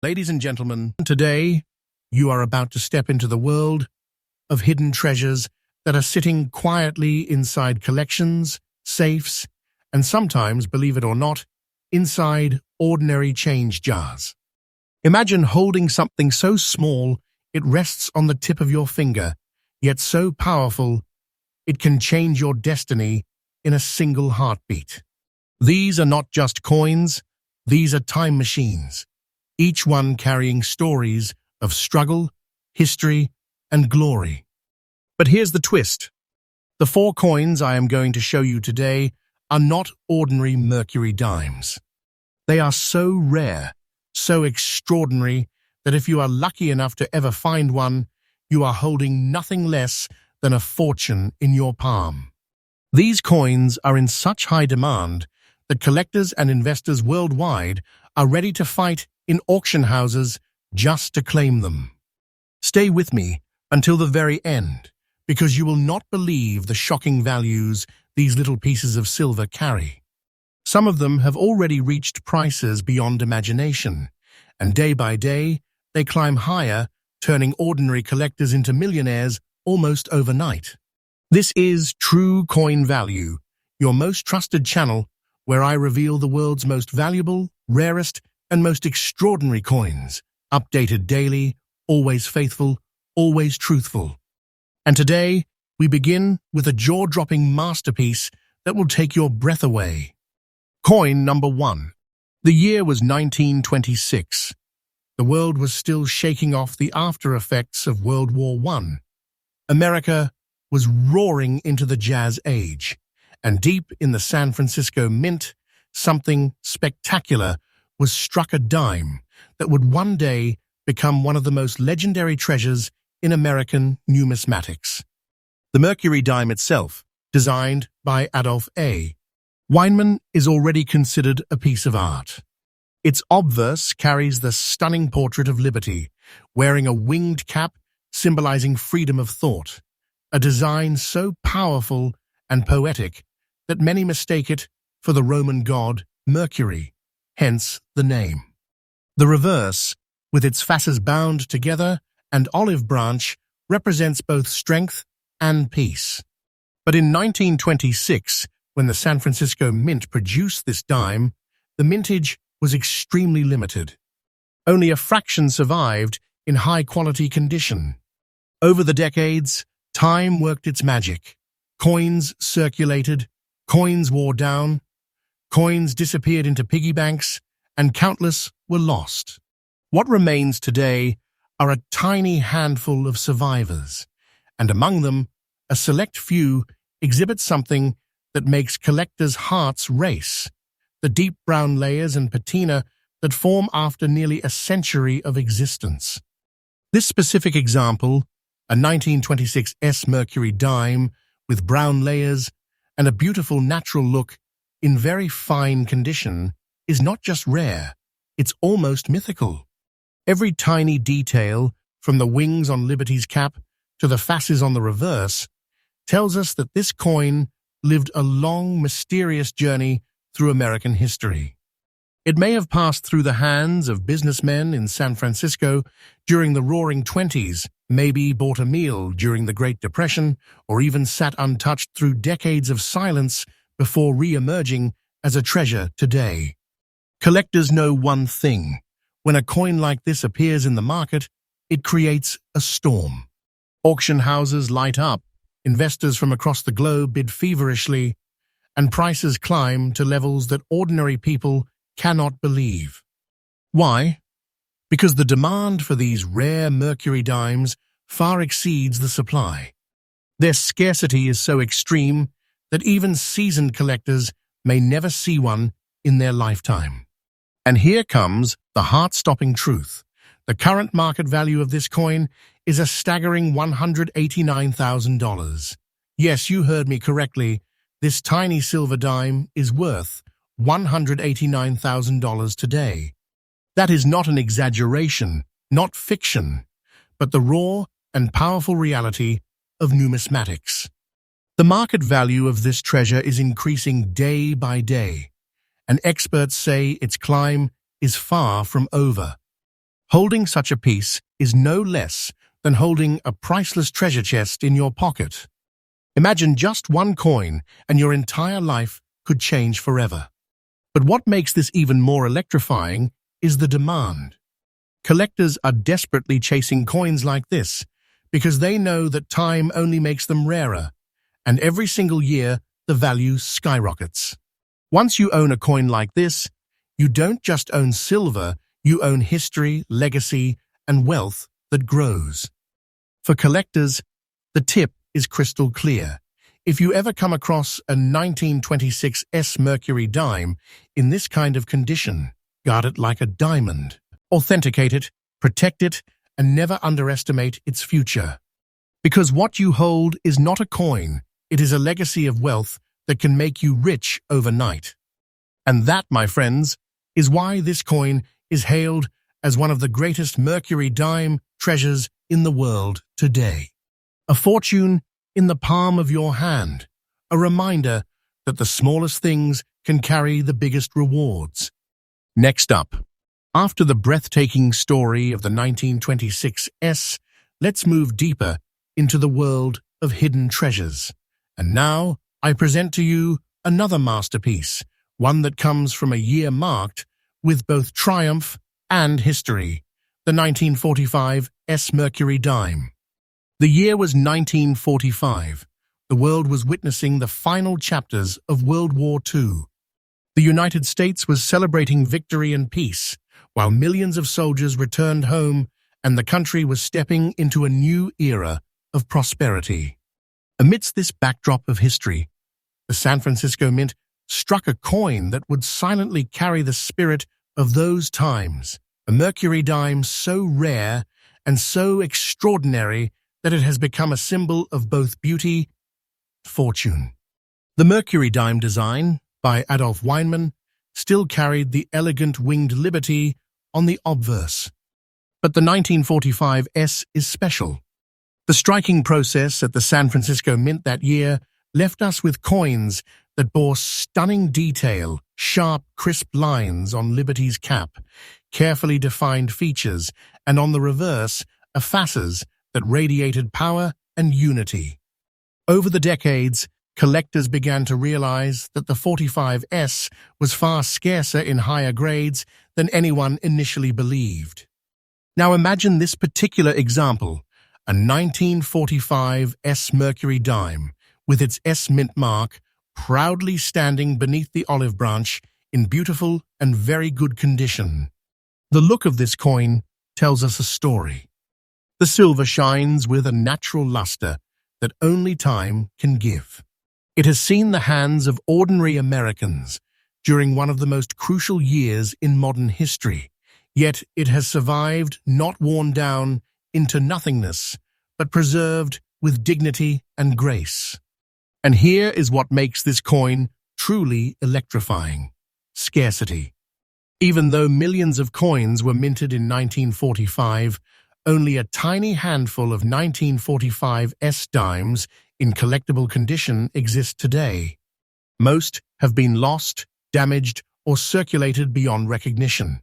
Ladies and gentlemen, today you are about to step into the world of hidden treasures that are sitting quietly inside collections, safes, and sometimes, believe it or not, inside ordinary change jars. Imagine holding something so small it rests on the tip of your finger, yet so powerful it can change your destiny in a single heartbeat. These are not just coins, these are time machines, each one carrying stories of struggle, history, and glory. But here's the twist. The 4 coins I am going to show you today are not ordinary Mercury dimes. They are so rare, so extraordinary, that if you are lucky enough to ever find one, you are holding nothing less than a fortune in your palm. These coins are in such high demand that collectors and investors worldwide are ready to fight in auction houses just to claim them. Stay with me until the very end, because you will not believe the shocking values these little pieces of silver carry. Some of them have already reached prices beyond imagination, and day by day they climb higher, turning ordinary collectors into millionaires almost overnight. This is True Coin Value, your most trusted channel where I reveal the world's most valuable, rarest, and most extraordinary coins, updated daily, always faithful, always truthful. And today, we begin with a jaw-dropping masterpiece that will take your breath away. Coin number 1. The year was 1926. The world was still shaking off the after-effects of World War I. America was roaring into the jazz age, and deep in the San Francisco Mint, something spectacular was struck, a dime that would one day become one of the most legendary treasures in American numismatics. The Mercury Dime itself, designed by Adolph A. Weinman, is already considered a piece of art. Its obverse carries the stunning portrait of Liberty, wearing a winged cap symbolizing freedom of thought, a design so powerful and poetic that many mistake it for the Roman god Mercury, hence the name. The reverse, with its facets bound together and olive branch, represents both strength and peace. But in 1926, when the San Francisco Mint produced this dime, the mintage was extremely limited. Only a fraction survived in high-quality condition. Over the decades, time worked its magic. Coins circulated, coins wore down, coins disappeared into piggy banks, and countless were lost. What remains today are a tiny handful of survivors, and among them, a select few exhibit something that makes collectors' hearts race: the deep brown layers and patina that form after nearly a century of existence. This specific example, a 1926 Mercury Dime with brown layers and a beautiful natural look in very fine condition, is not just rare, it's almost mythical. Every tiny detail, from the wings on Liberty's cap to the fasces on the reverse, tells us that this coin lived a long, mysterious journey through American history. It may have passed through the hands of businessmen in San Francisco during the Roaring '20s, maybe bought a meal during the Great Depression, or even sat untouched through decades of silence before re-emerging as a treasure today. Collectors know one thing: when a coin like this appears in the market, it creates a storm. Auction houses light up, investors from across the globe bid feverishly, and prices climb to levels that ordinary people cannot believe. Why? Because the demand for these rare Mercury dimes far exceeds the supply. Their scarcity is so extreme that even seasoned collectors may never see one in their lifetime. And here comes the heart-stopping truth. The current market value of this coin is a staggering $189,000. Yes, you heard me correctly. This tiny silver dime is worth $189,000 today. That is not an exaggeration, not fiction, but the raw and powerful reality of numismatics. The market value of this treasure is increasing day by day, and experts say its climb is far from over. Holding such a piece is no less than holding a priceless treasure chest in your pocket. Imagine just one coin and your entire life could change forever. But what makes this even more electrifying is the demand. Collectors are desperately chasing coins like this because they know that time only makes them rarer, and every single year the value skyrockets. Once you own a coin like this, you don't just own silver, you own history, legacy, and wealth that grows. For collectors, the tip is crystal clear. If you ever come across a 1926 Mercury Dime in this kind of condition, guard it like a diamond. Authenticate it, protect it, and never underestimate its future. Because what you hold is not a coin, it is a legacy of wealth that can make you rich overnight. And that, my friends, is why this coin is hailed as one of the greatest Mercury Dime treasures in the world today. A fortune in the palm of your hand, a reminder that the smallest things can carry the biggest rewards. Next up, after the breathtaking story of the 1926 let's move deeper into the world of hidden treasures. And now, I present to you another masterpiece, one that comes from a year marked with both triumph and history, the 1945 Mercury Dime. The year was 1945. The world was witnessing the final chapters of World War II. The United States was celebrating victory and peace, while millions of soldiers returned home and the country was stepping into a new era of prosperity. Amidst this backdrop of history, the San Francisco Mint struck a coin that would silently carry the spirit of those times, a Mercury Dime so rare and so extraordinary that it has become a symbol of both beauty and fortune. The Mercury Dime design, by Adolf Weinman, still carried the elegant winged liberty on the obverse. But the 1945 is special. The striking process at the San Francisco Mint that year left us with coins that bore stunning detail, sharp, crisp lines on Liberty's cap, carefully defined features, and on the reverse, a facets that radiated power and unity. Over the decades, collectors began to realize that the 45S was far scarcer in higher grades than anyone initially believed. Now imagine this particular example, a 1945 Mercury Dime, with its Mint mark proudly standing beneath the olive branch in beautiful and very good condition. The look of this coin tells us a story. The silver shines with a natural luster that only time can give. It has seen the hands of ordinary Americans during one of the most crucial years in modern history, yet it has survived, not worn down into nothingness, but preserved with dignity and grace. And here is what makes this coin truly electrifying: scarcity. Even though millions of coins were minted in 1945, only a tiny handful of 1945 dimes in collectible condition exist today. Most have been lost, damaged, or circulated beyond recognition.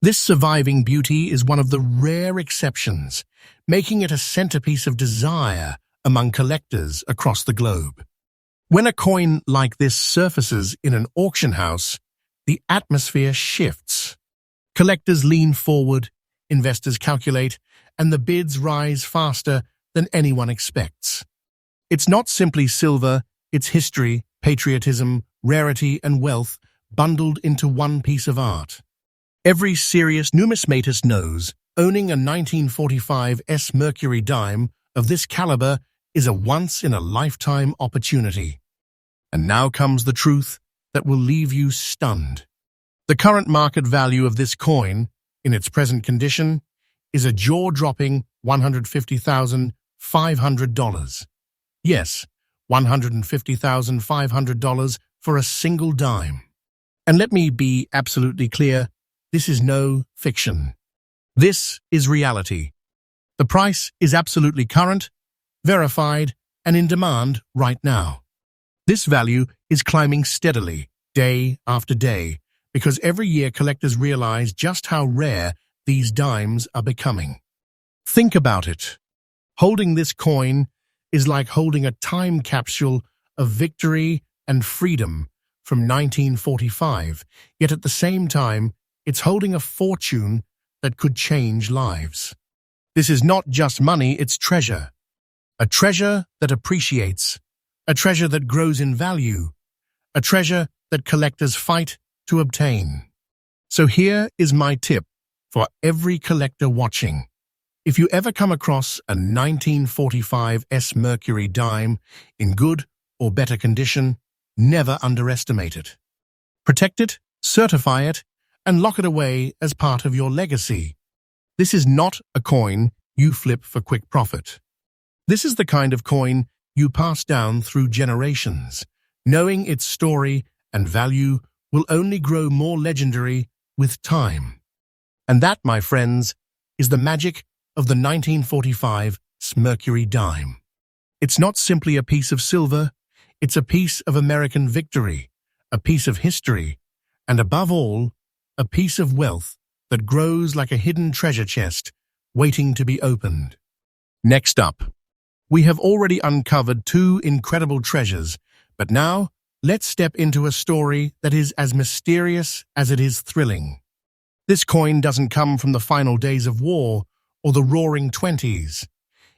This surviving beauty is one of the rare exceptions, making it a centerpiece of desire among collectors across the globe. When a coin like this surfaces in an auction house, the atmosphere shifts. Collectors lean forward, investors calculate, and the bids rise faster than anyone expects. It's not simply silver, it's history, patriotism, rarity, and wealth bundled into one piece of art. Every serious numismatist knows owning a 1945 Mercury Dime of this caliber is a once-in-a-lifetime opportunity. And now comes the truth that will leave you stunned. The current market value of this coin, in its present condition, is a jaw-dropping $150,500. Yes, $150,500 for a single dime. And let me be absolutely clear, this is no fiction. This is reality. The price is absolutely current, verified, and in demand right now. This value is climbing steadily, day after day, because every year collectors realize just how rare these dimes are becoming. Think about it. Holding this coin is like holding a time capsule of victory and freedom from 1945, yet at the same time, it's holding a fortune that could change lives. This is not just money, it's treasure. A treasure that appreciates, a treasure that grows in value, a treasure that collectors fight to obtain. So here is my tip for every collector watching. If you ever come across a 1945 Mercury Dime in good or better condition, never underestimate it. Protect it, certify it, and lock it away as part of your legacy. This is not a coin you flip for quick profit. This is the kind of coin you pass down through generations, knowing its story and value will only grow more legendary with time. And that, my friends, is the magic of the 1945 Mercury Dime. It's not simply a piece of silver, it's a piece of American victory, a piece of history, and above all, a piece of wealth that grows like a hidden treasure chest waiting to be opened. Next up, we have already uncovered two incredible treasures, but now let's step into a story that is as mysterious as it is thrilling. This coin doesn't come from the final days of war or the roaring 20s.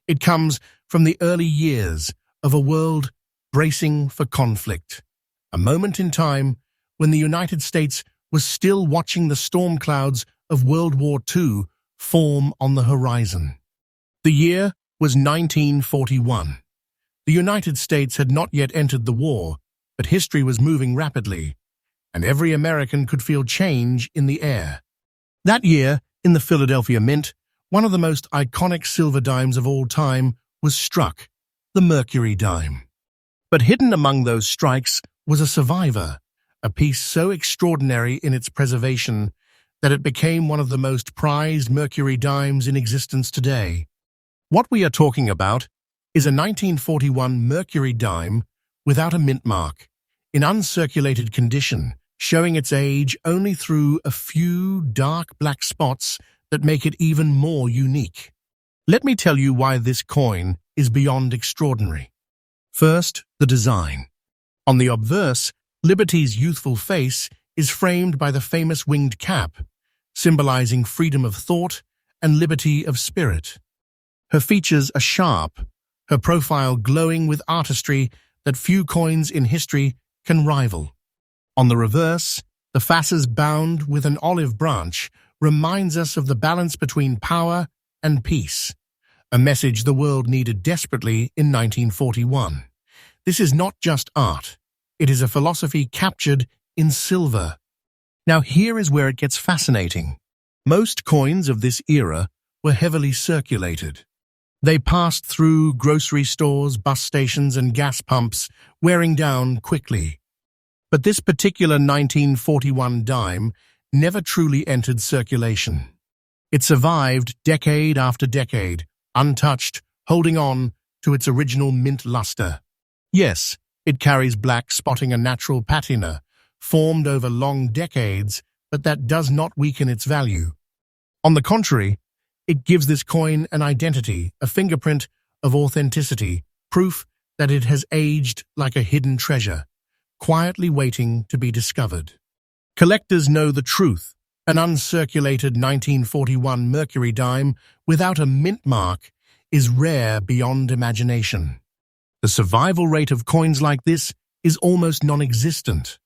It comes from the early years of a world bracing for conflict, a moment in time when the United States was still watching the storm clouds of World War II form on the horizon. The year was 1941. The United States had not yet entered the war, but history was moving rapidly, and every American could feel change in the air. That year, in the Philadelphia Mint, one of the most iconic silver dimes of all time was struck, the Mercury Dime. But hidden among those strikes was a survivor, a piece so extraordinary in its preservation that it became one of the most prized Mercury dimes in existence today. What we are talking about is a 1941 Mercury Dime without a mint mark, in uncirculated condition, showing its age only through a few dark black spots that make it even more unique. Let me tell you why this coin is beyond extraordinary. First, the design. On the obverse, Liberty's youthful face is framed by the famous winged cap, symbolizing freedom of thought and liberty of spirit. Her features are sharp, her profile glowing with artistry that few coins in history can rival. On the reverse, the facets bound with an olive branch reminds us of the balance between power and peace, a message the world needed desperately in 1941. This is not just art, it is a philosophy captured in silver. Now here is where it gets fascinating. Most coins of this era were heavily circulated. They passed through grocery stores, bus stations, and gas pumps, wearing down quickly. But this particular 1941 dime never truly entered circulation. It survived decade after decade, untouched, holding on to its original mint luster. Yes, it carries black spotting, a natural patina, formed over long decades, but that does not weaken its value. On the contrary, it gives this coin an identity, a fingerprint of authenticity, proof that it has aged like a hidden treasure, quietly waiting to be discovered. Collectors know the truth. An uncirculated 1941 Mercury Dime without a mint mark is rare beyond imagination. The survival rate of coins like this is almost non-existent.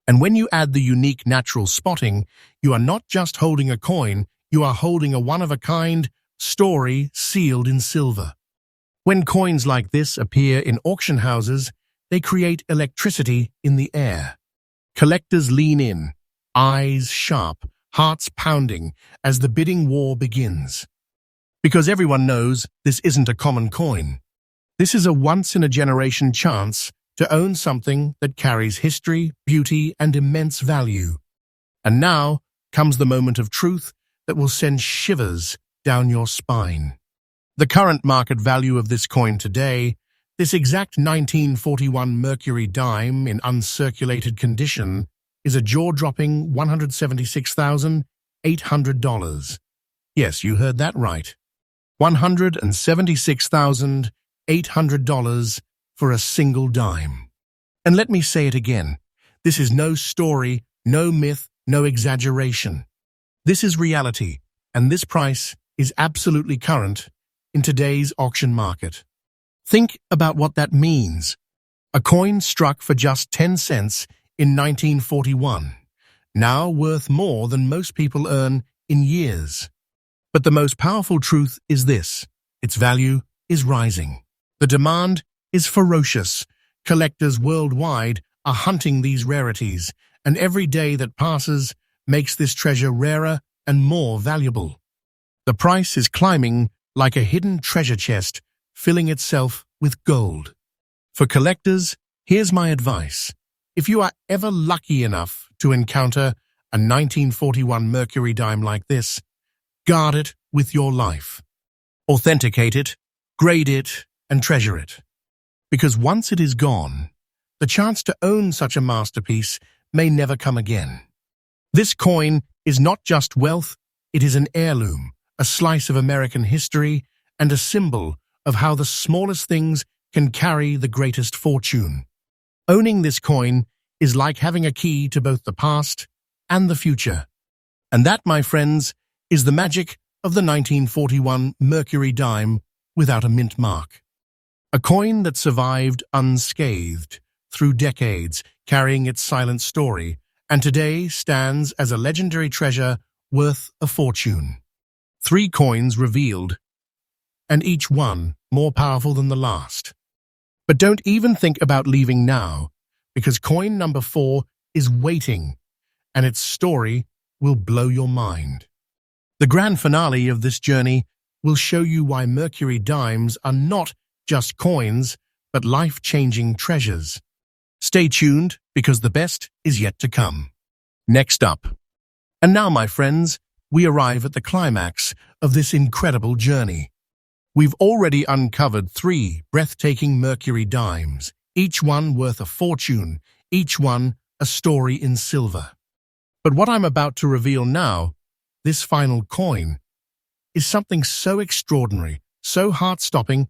And when you add the unique natural spotting, you are not just holding a coin, you are holding a one-of-a-kind story sealed in silver. When coins like this appear in auction houses, they create electricity in the air. Collectors lean in, eyes sharp, hearts pounding, as the bidding war begins. Because everyone knows this isn't a common coin. This is a once-in-a-generation chance to own something that carries history, beauty, and immense value. And now comes the moment of truth that will send shivers down your spine. The current market value of this coin today, this exact 1941 Mercury Dime in uncirculated condition, is a jaw-dropping $176,800. Yes, you heard that right. $176,800 for a single dime. And let me say it again. This is no story, no myth, no exaggeration. This is reality, and this price is absolutely current in today's auction market. Think about what that means. A coin struck for just 10 cents in 1941, now worth more than most people earn in years. But the most powerful truth is this: its value is rising. The demand is ferocious. Collectors worldwide are hunting these rarities, and every day that passes makes this treasure rarer and more valuable. The price is climbing like a hidden treasure chest, filling itself with gold. For collectors, here's my advice. If you are ever lucky enough to encounter a 1941 Mercury dime like this, guard it with your life. Authenticate it, grade it, and treasure it. Because once it is gone, the chance to own such a masterpiece may never come again. This coin is not just wealth, it is an heirloom, a slice of American history, and a symbol of how the smallest things can carry the greatest fortune. Owning this coin is like having a key to both the past and the future. And that, my friends, is the magic of the 1941 Mercury dime without a mint mark. A coin that survived unscathed through decades, carrying its silent story, and today stands as a legendary treasure worth a fortune. 3 coins revealed, and each one more powerful than the last. But don't even think about leaving now, because coin number 4 is waiting, and its story will blow your mind. The grand finale of this journey will show you why Mercury dimes are not just coins, but life-changing treasures. Stay tuned, because the best is yet to come. Next up. And now, my friends, we arrive at the climax of this incredible journey. We've already uncovered 3 breathtaking Mercury dimes, each one worth a fortune, each one a story in silver. But what I'm about to reveal now, this final coin, is something so extraordinary, so heart-stopping,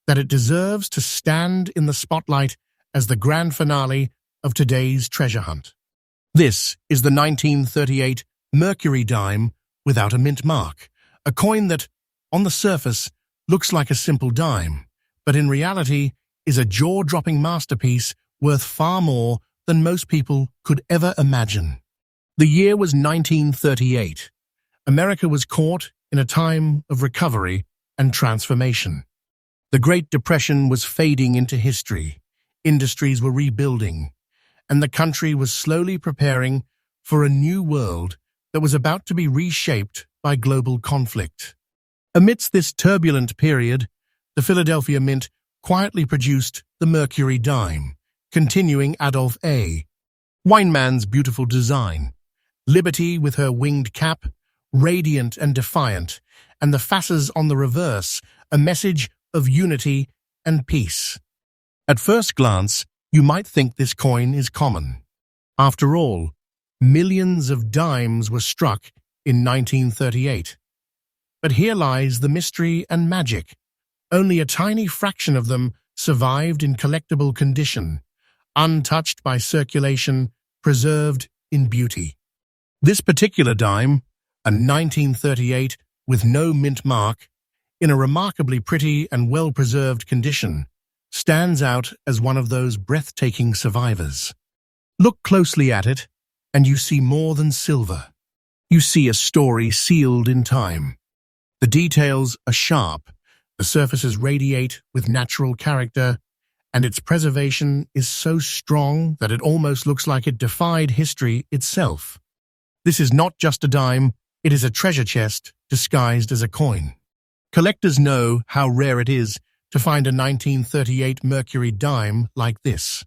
that it deserves to stand in the spotlight as the grand finale of today's treasure hunt. This is the 1938 Mercury dime without a mint mark, a coin that, on the surface, looks like a simple dime, but in reality is a jaw-dropping masterpiece worth far more than most people could ever imagine. The year was 1938. America was caught in a time of recovery and transformation. The Great Depression was fading into history, industries were rebuilding, and the country was slowly preparing for a new world that was about to be reshaped by global conflict. Amidst this turbulent period, the Philadelphia Mint quietly produced the Mercury dime, continuing Adolph A. Weinmann's beautiful design. Liberty with her winged cap, radiant and defiant, and the fasces on the reverse, a message of unity and peace. At first glance, you might think this coin is common. After all, millions of dimes were struck in 1938. But here lies the mystery and magic. Only a tiny fraction of them survived in collectible condition, untouched by circulation, preserved in beauty. This particular dime, a 1938 with no mint mark, in a remarkably pretty and well-preserved condition, stands out as one of those breathtaking survivors. Look closely at it, and you see more than silver. You see a story sealed in time. The details are sharp, the surfaces radiate with natural character, and its preservation is so strong that it almost looks like it defied history itself. This is not just a dime, it is a treasure chest disguised as a coin. Collectors know how rare it is to find a 1938 Mercury dime like this.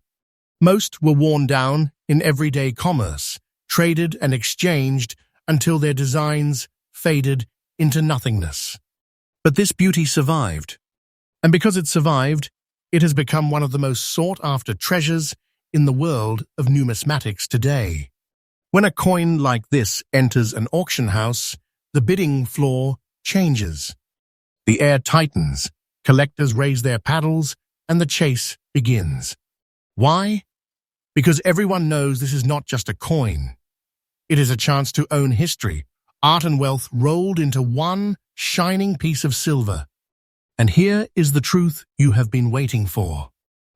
Most were worn down in everyday commerce, traded and exchanged until their designs faded into nothingness. But this beauty survived. And because it survived, it has become one of the most sought-after treasures in the world of numismatics today. When a coin like this enters an auction house, the bidding floor changes. The air tightens, collectors raise their paddles, and the chase begins. Why? Because everyone knows this is not just a coin. It is a chance to own history, art and wealth rolled into one shining piece of silver. And here is the truth you have been waiting for.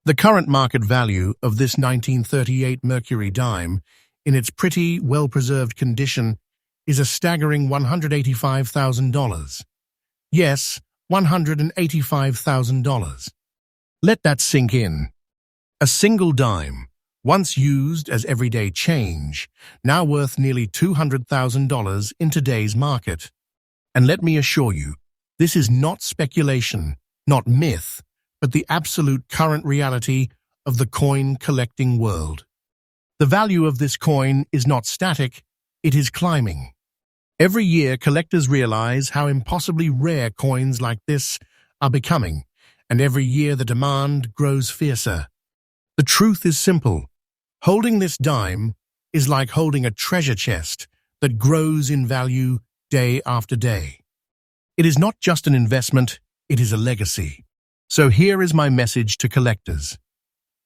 The current market value of this 1938 Mercury Dime, in its pretty, well-preserved condition, is a staggering $185,000. Yes, $185,000. Let that sink in. A single dime, once used as everyday change, now worth nearly $200,000 in today's market. And let me assure you, this is not speculation, not myth, but the absolute current reality of the coin-collecting world. The value of this coin is not static, it is climbing. Every year, collectors realize how impossibly rare coins like this are becoming, and every year the demand grows fiercer. The truth is simple. Holding this dime is like holding a treasure chest that grows in value day after day. It is not just an investment, it is a legacy. So here is my message to collectors.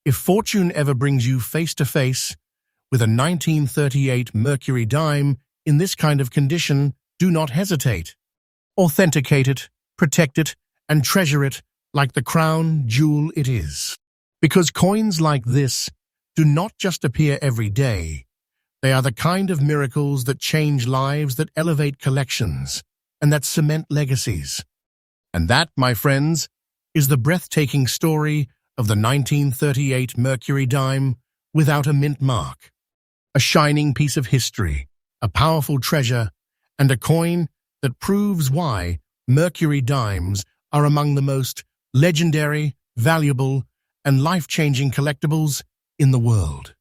If fortune ever brings you face to face with a 1938 Mercury Dime in this kind of condition, do not hesitate. Authenticate it, protect it, and treasure it like the crown jewel it is. Because coins like this do not just appear every day. They are the kind of miracles that change lives, that elevate collections, and that cement legacies. And that, my friends, is the breathtaking story of the 1938 Mercury Dime without a mint mark. A shining piece of history, a powerful treasure, and a coin that proves why Mercury Dimes are among the most legendary, valuable, and life-changing collectibles in the world.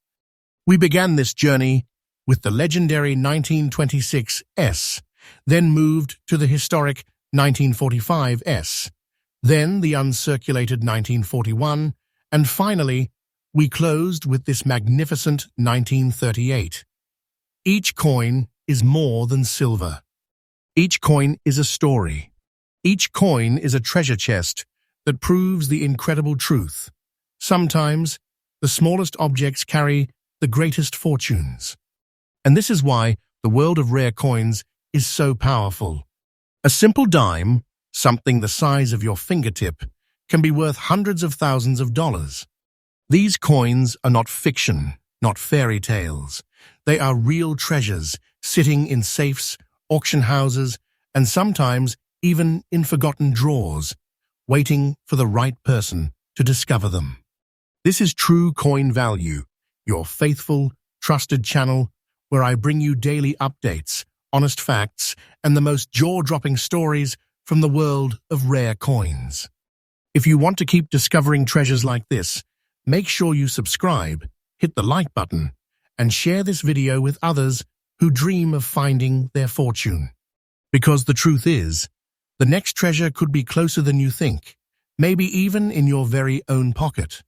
We began this journey with the legendary 1926 S, then moved to the historic 1945 S, then the uncirculated 1941, and finally, we closed with this magnificent 1938. Each coin is more than silver. Each coin is a story. Each coin is a treasure chest that proves the incredible truth. Sometimes, the smallest objects carry the greatest fortunes. And this is why the world of rare coins is so powerful. A simple dime, something the size of your fingertip, can be worth hundreds of thousands of dollars. These coins are not fiction, not fairy tales. They are real treasures sitting in safes, auction houses, and sometimes even in forgotten drawers, waiting for the right person to discover them. This is True Coin Value, your faithful, trusted channel where I bring you daily updates, honest facts, and the most jaw-dropping stories from the world of rare coins. If you want to keep discovering treasures like this, make sure you subscribe, hit the like button, and share this video with others who dream of finding their fortune. Because the truth is, the next treasure could be closer than you think, maybe even in your very own pocket.